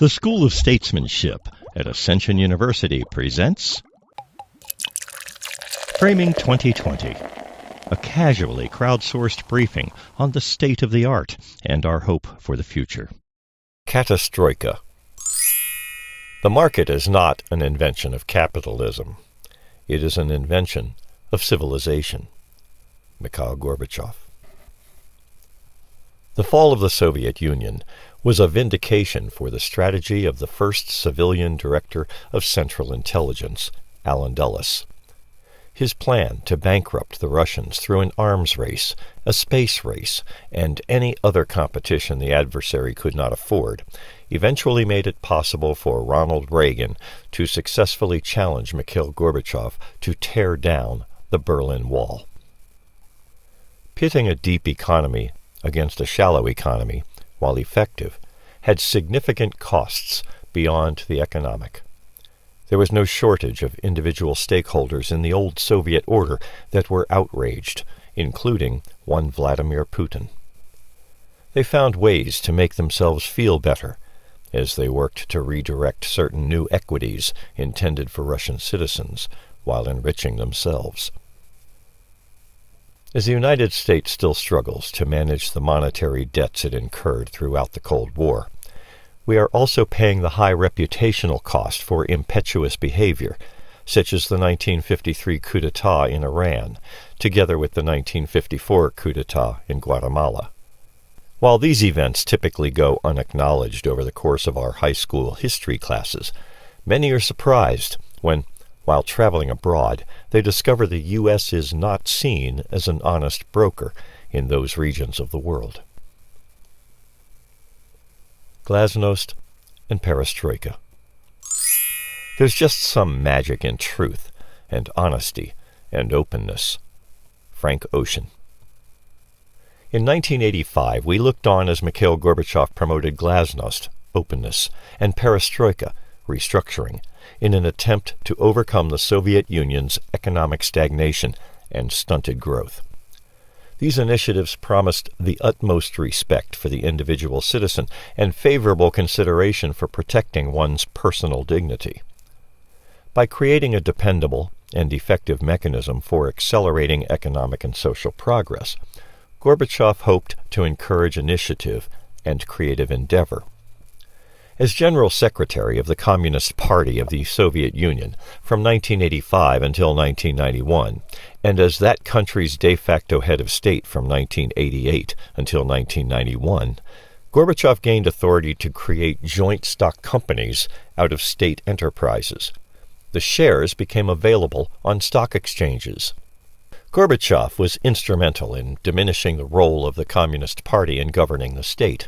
The School of Statesmanship at Ascension University presents Framing 2020, a casually crowdsourced briefing on the state of the art and our hope for the future. Katastroika. The market is not an invention of capitalism. It is an invention of civilization. Mikhail Gorbachev. The fall of the Soviet Union was a vindication for the strategy of the first civilian director of Central Intelligence, Allen Dulles. His plan to bankrupt the Russians through an arms race, a space race, and any other competition the adversary could not afford, eventually made it possible for Ronald Reagan to successfully challenge Mikhail Gorbachev to tear down the Berlin Wall. Pitting a deep economy against a shallow economy, while effective, had significant costs beyond the economic. There was no shortage of individual stakeholders in the old Soviet order that were outraged, including one Vladimir Putin. They found ways to make themselves feel better as they worked to redirect certain new equities intended for Russian citizens while enriching themselves. As the United States still struggles to manage the monetary debts it incurred throughout the Cold War, we are also paying the high reputational cost for impetuous behavior, such as the 1953 coup d'etat in Iran, together with the 1954 coup d'etat in Guatemala. While these events typically go unacknowledged over the course of our high school history classes, many are surprised when, while traveling abroad, they discover the U.S. is not seen as an honest broker in those regions of the world. Glasnost and Perestroika. There's just some magic in truth and honesty and openness. Frank Ocean. In 1985, we looked on as Mikhail Gorbachev promoted Glasnost, openness, and Perestroika, restructuring, in an attempt to overcome the Soviet Union's economic stagnation and stunted growth. These initiatives promised the utmost respect for the individual citizen and favorable consideration for protecting one's personal dignity. By creating a dependable and effective mechanism for accelerating economic and social progress, Gorbachev hoped to encourage initiative and creative endeavor. As General Secretary of the Communist Party of the Soviet Union from 1985 until 1991, and as that country's de facto head of state from 1988 until 1991, Gorbachev gained authority to create joint stock companies out of state enterprises. The shares became available on stock exchanges. Gorbachev was instrumental in diminishing the role of the Communist Party in governing the state.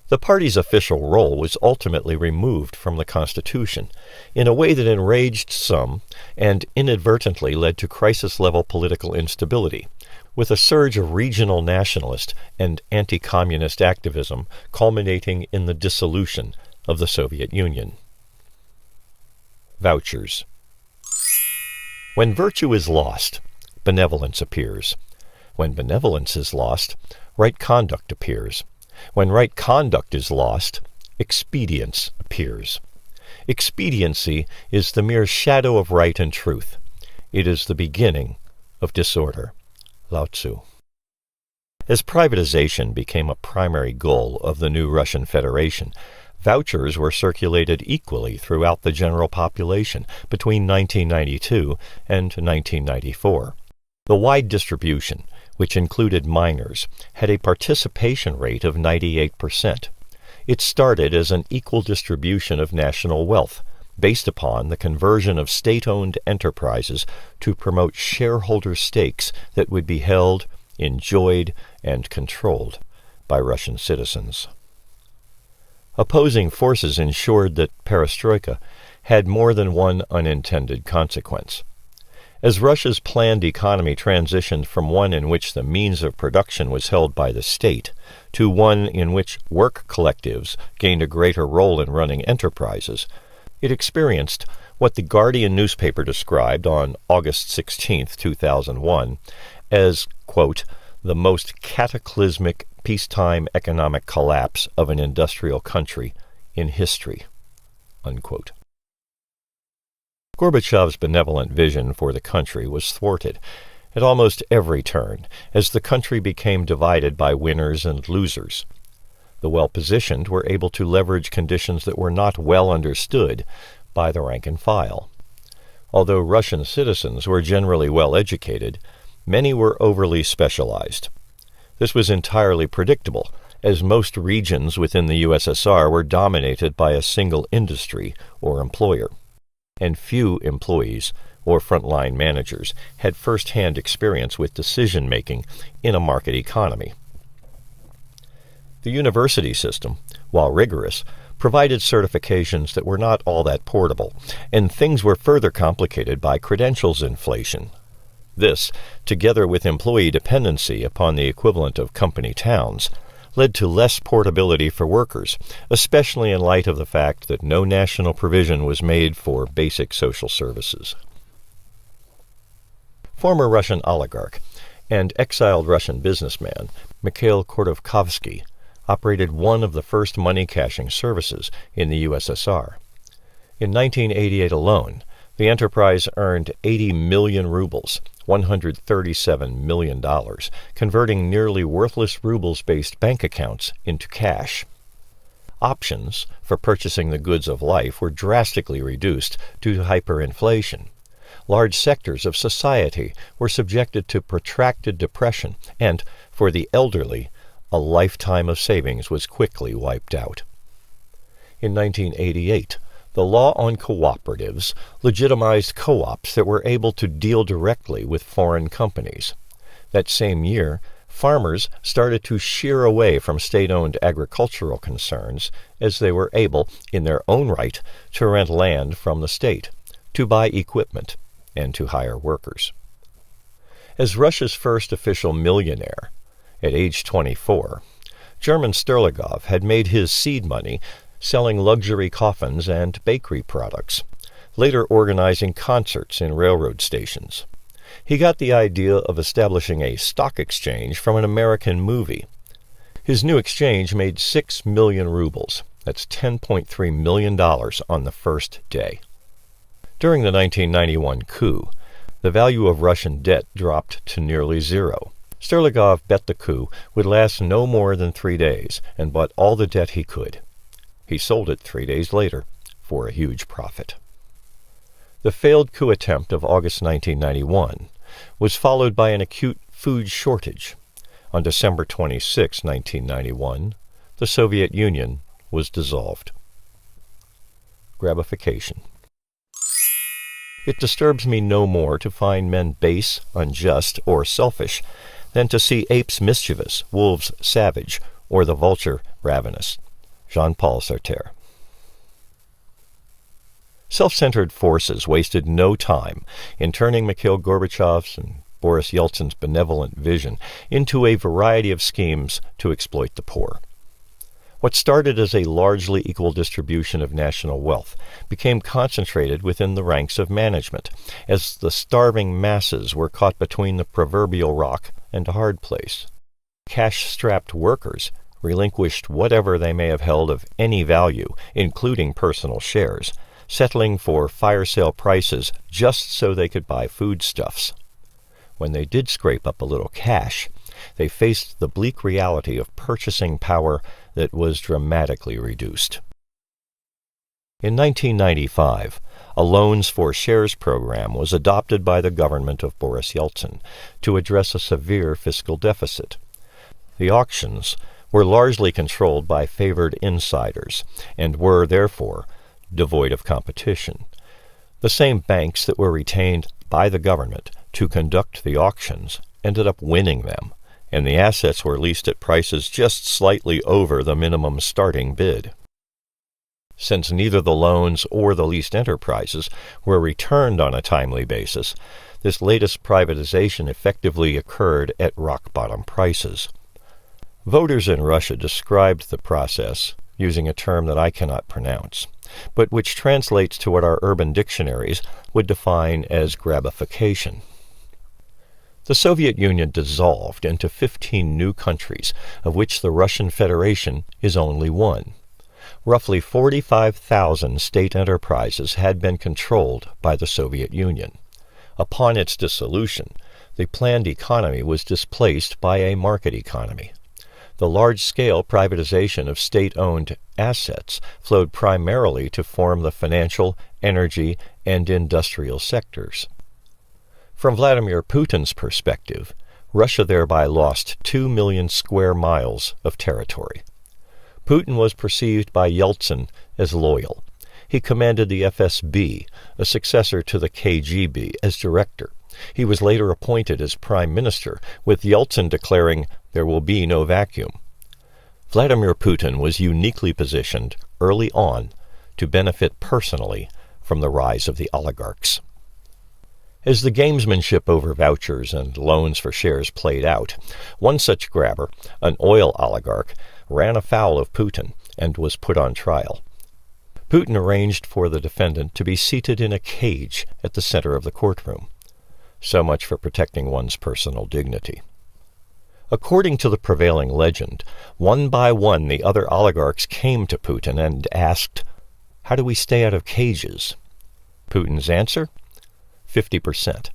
The party's official role was ultimately removed from the Constitution in a way that enraged some and inadvertently led to crisis-level political instability, with a surge of regional nationalist and anti-communist activism culminating in the dissolution of the Soviet Union. Vouchers. When virtue is lost, benevolence appears. When benevolence is lost, right conduct appears. When right conduct is lost, expedience appears. Expediency is the mere shadow of right and truth. It is the beginning of disorder. Lao Tzu. As privatization became a primary goal of the new Russian Federation, vouchers were circulated equally throughout the general population between 1992 and 1994. The wide distribution, which included minors, had a participation rate of 98%. It started as an equal distribution of national wealth, based upon the conversion of state-owned enterprises to promote shareholder stakes that would be held, enjoyed, and controlled by Russian citizens. Opposing forces ensured that Perestroika had more than one unintended consequence. As Russia's planned economy transitioned from one in which the means of production was held by the state to one in which work collectives gained a greater role in running enterprises, it experienced what the Guardian newspaper described on August 16, 2001, as, quote, the most cataclysmic peacetime economic collapse of an industrial country in history." Unquote. Gorbachev's benevolent vision for the country was thwarted at almost every turn as the country became divided by winners and losers. The well-positioned were able to leverage conditions that were not well understood by the rank and file. Although Russian citizens were generally well-educated, many were overly specialized. This was entirely predictable, as most regions within the USSR were dominated by a single industry or employer, and few employees or frontline managers had first-hand experience with decision-making in a market economy. The university system, while rigorous, provided certifications that were not all that portable, and things were further complicated by credentials inflation. This, together with employee dependency upon the equivalent of company towns, led to less portability for workers, especially in light of the fact that no national provision was made for basic social services. Former Russian oligarch and exiled Russian businessman Mikhail Khodorkovsky operated one of the first money-cashing services in the USSR. In 1988 alone, the enterprise earned 80 million rubles, $137 million, converting nearly worthless rubles-based bank accounts into cash. Options for purchasing the goods of life were drastically reduced due to hyperinflation. Large sectors of society were subjected to protracted depression, and, for the elderly, a lifetime of savings was quickly wiped out. In 1988, the law on cooperatives legitimized co-ops that were able to deal directly with foreign companies. That same year, farmers started to shear away from state-owned agricultural concerns as they were able, in their own right, to rent land from the state, to buy equipment, and to hire workers. As Russia's first official millionaire, at age 24, German Sterligov had made his seed money selling luxury coffins and bakery products, later organizing concerts in railroad stations. He got the idea of establishing a stock exchange from an American movie. His new exchange made 6 million rubles. That's $10.3 million on the first day. During the 1991 coup, the value of Russian debt dropped to nearly zero. Sterligov bet the coup would last no more than 3 days and bought all the debt he could. He sold it 3 days later for a huge profit. The failed coup attempt of August 1991 was followed by an acute food shortage. On December 26, 1991, the Soviet Union was dissolved. Grabification. It disturbs me no more to find men base, unjust, or selfish than to see apes mischievous, wolves savage, or the vulture ravenous. Jean-Paul Sartre. Self-centered forces wasted no time in turning Mikhail Gorbachev's and Boris Yeltsin's benevolent vision into a variety of schemes to exploit the poor. What started as a largely equal distribution of national wealth became concentrated within the ranks of management, as the starving masses were caught between the proverbial rock and a hard place. Cash-strapped workers relinquished whatever they may have held of any value, including personal shares, settling for fire sale prices just so they could buy foodstuffs. When they did scrape up a little cash, they faced the bleak reality of purchasing power that was dramatically reduced. In 1995, a loans for shares program was adopted by the government of Boris Yeltsin to address a severe fiscal deficit. The auctions were largely controlled by favored insiders and were, therefore, devoid of competition. The same banks that were retained by the government to conduct the auctions ended up winning them, and the assets were leased at prices just slightly over the minimum starting bid. Since neither the loans or the leased enterprises were returned on a timely basis, this latest privatization effectively occurred at rock-bottom prices. Voters in Russia described the process using a term that I cannot pronounce, but which translates to what our urban dictionaries would define as grabification. The Soviet Union dissolved into 15 new countries, of which the Russian Federation is only one. roughly 45,000 state enterprises had been controlled by the Soviet Union. Upon its dissolution, the planned economy was displaced by a market economy. The large-scale privatization of state-owned assets flowed primarily to form the financial, energy, and industrial sectors. From Vladimir Putin's perspective, Russia thereby lost 2 million square miles of territory. Putin was perceived by Yeltsin as loyal. He commanded the FSB, a successor to the KGB, as director. He was later appointed as prime minister, with Yeltsin declaring, "There will be no vacuum." Vladimir Putin was uniquely positioned early on to benefit personally from the rise of the oligarchs. As the gamesmanship over vouchers and loans for shares played out, one such grabber, an oil oligarch, ran afoul of Putin and was put on trial. Putin arranged for the defendant to be seated in a cage at the center of the courtroom. So much for protecting one's personal dignity. According to the prevailing legend, one by one the other oligarchs came to Putin and asked, "How do we stay out of cages?" Putin's answer? 50%.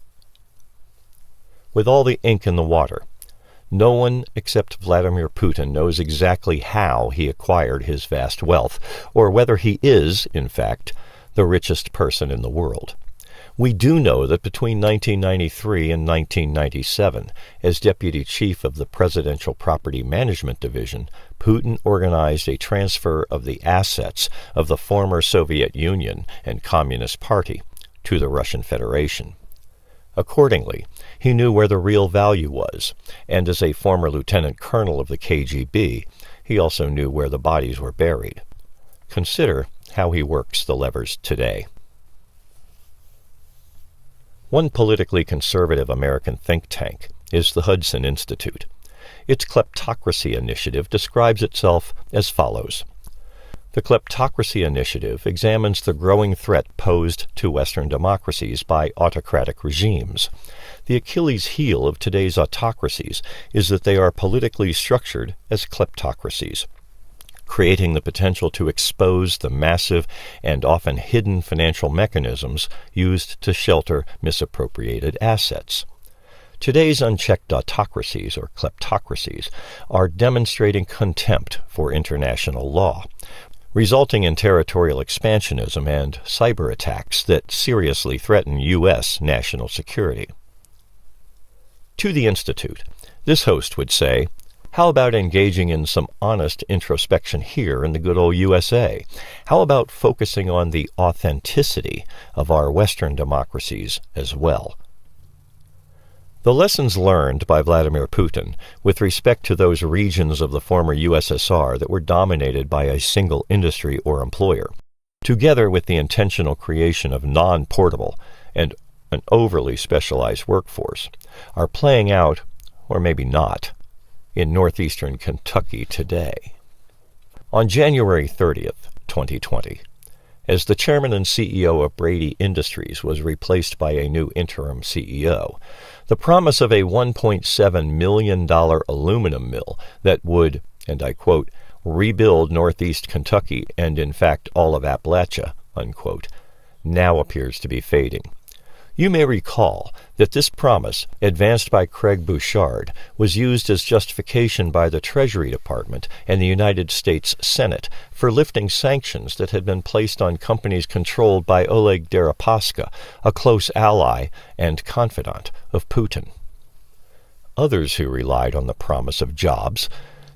With all the ink in the water, no one except Vladimir Putin knows exactly how he acquired his vast wealth, or whether he is, in fact, the richest person in the world. We do know that between 1993 and 1997, as deputy chief of the Presidential Property Management Division, Putin organized a transfer of the assets of the former Soviet Union and Communist Party to the Russian Federation. Accordingly, he knew where the real value was, and as a former lieutenant colonel of the KGB, he also knew where the bodies were buried. Consider how he works the levers today. One politically conservative American think tank is the Hudson Institute. Its Kleptocracy Initiative describes itself as follows. The Kleptocracy Initiative examines the growing threat posed to Western democracies by autocratic regimes. The Achilles heel of today's autocracies is that they are politically structured as kleptocracies, creating the potential to expose the massive and often hidden financial mechanisms used to shelter misappropriated assets. Today's unchecked autocracies, or kleptocracies, are demonstrating contempt for international law, resulting in territorial expansionism and cyber attacks that seriously threaten U.S. national security. To the Institute, this host would say, how about engaging in some honest introspection here in the good old USA? How about focusing on the authenticity of our Western democracies as well? The lessons learned by Vladimir Putin with respect to those regions of the former USSR that were dominated by a single industry or employer, together with the intentional creation of non-portable and an overly specialized workforce, are playing out, or maybe not, in northeastern Kentucky today. On January 30th, 2020, as the chairman and CEO of Brady Industries was replaced by a new interim CEO, the promise of a $1.7 million aluminum mill that would, and I quote, rebuild northeast Kentucky and in fact all of Appalachia, unquote, now appears to be fading. You may recall that this promise, advanced by Craig Bouchard, was used as justification by the Treasury Department and the United States Senate for lifting sanctions that had been placed on companies controlled by Oleg Deripaska, a close ally and confidant of Putin. Others who relied on the promise of jobs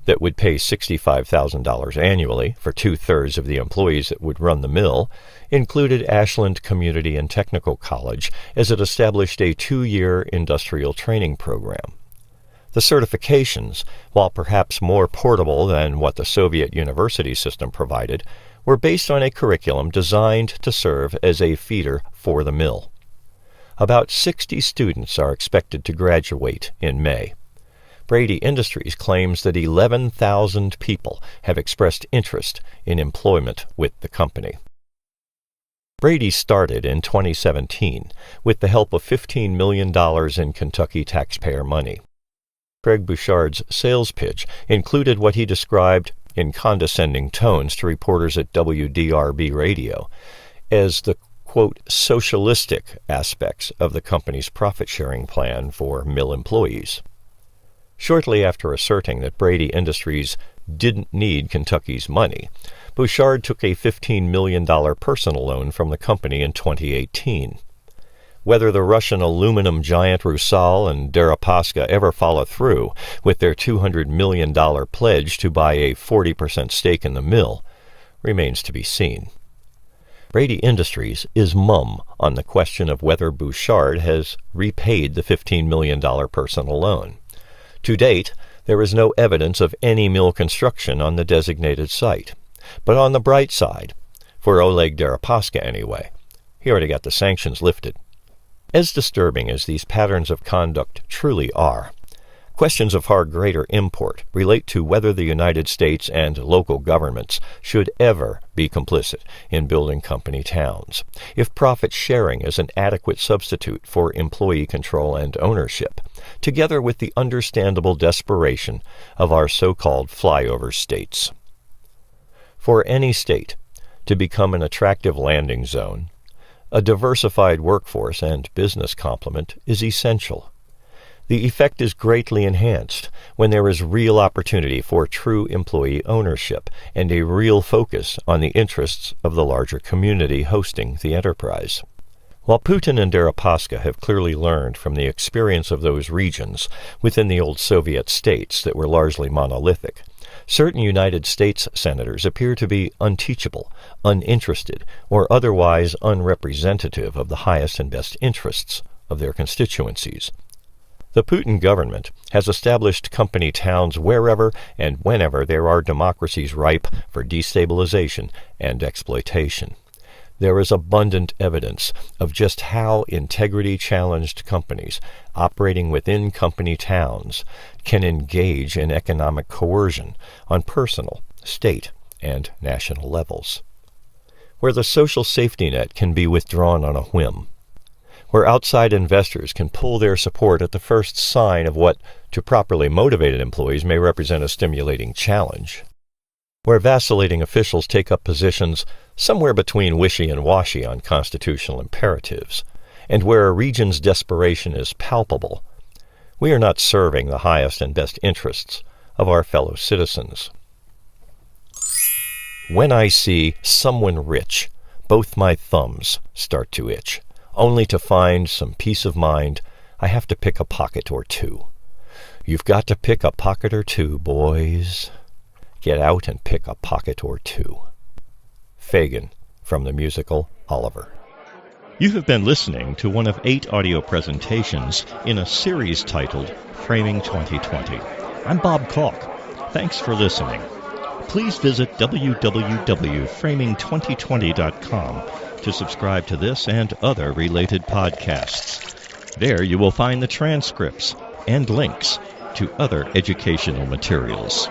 that would pay $65,000 annually for two-thirds of the employees that would run the mill included Ashland Community and Technical College as it established a 2-year industrial training program. The certifications, while perhaps more portable than what the Soviet university system provided, were based on a curriculum designed to serve as a feeder for the mill. About 60 students are expected to graduate in May. Brady Industries claims that 11,000 people have expressed interest in employment with the company. Brady started in 2017 with the help of $15 million in Kentucky taxpayer money. Craig Bouchard's sales pitch included what he described in condescending tones to reporters at WDRB radio, as the, quote, socialistic aspects of the company's profit-sharing plan for mill employees. Shortly after asserting that Brady Industries didn't need Kentucky's money, Bouchard took a $15 million personal loan from the company in 2018. Whether the Russian aluminum giant Rusal and Deripaska ever follow through with their $200 million pledge to buy a 40% stake in the mill remains to be seen. Brady Industries is mum on the question of whether Bouchard has repaid the $15 million personal loan. To date, there is no evidence of any mill construction on the designated site. But on the bright side, for Oleg Deripaska anyway, he already got the sanctions lifted. As disturbing as these patterns of conduct truly are, questions of far greater import relate to whether the United States and local governments should ever be complicit in building company towns, if profit sharing is an adequate substitute for employee control and ownership, together with the understandable desperation of our so-called flyover states. For any state to become an attractive landing zone, a diversified workforce and business complement is essential. The effect is greatly enhanced when there is real opportunity for true employee ownership and a real focus on the interests of the larger community hosting the enterprise. While Putin and Deripaska have clearly learned from the experience of those regions within the old Soviet states that were largely monolithic, certain United States senators appear to be unteachable, uninterested, or otherwise unrepresentative of the highest and best interests of their constituencies. The Putin government has established company towns wherever and whenever there are democracies ripe for destabilization and exploitation. There is abundant evidence of just how integrity-challenged companies operating within company towns can engage in economic coercion on personal, state, and national levels. Where the social safety net can be withdrawn on a whim, where outside investors can pull their support at the first sign of what, to properly motivated employees, may represent a stimulating challenge, where vacillating officials take up positions somewhere between wishy and washy on constitutional imperatives, and where a region's desperation is palpable, we are not serving the highest and best interests of our fellow citizens. When I see someone rich, both my thumbs start to itch. Only to find some peace of mind, I have to pick a pocket or two. You've got to pick a pocket or two, boys. Get out and pick a pocket or two. Fagin, from the musical Oliver. You have been listening to one of 8 audio presentations in a series titled Framing 2020. I'm Bob Kalk. Thanks for listening. Please visit www.framing2020.com to subscribe to this and other related podcasts. There you will find the transcripts and links to other educational materials.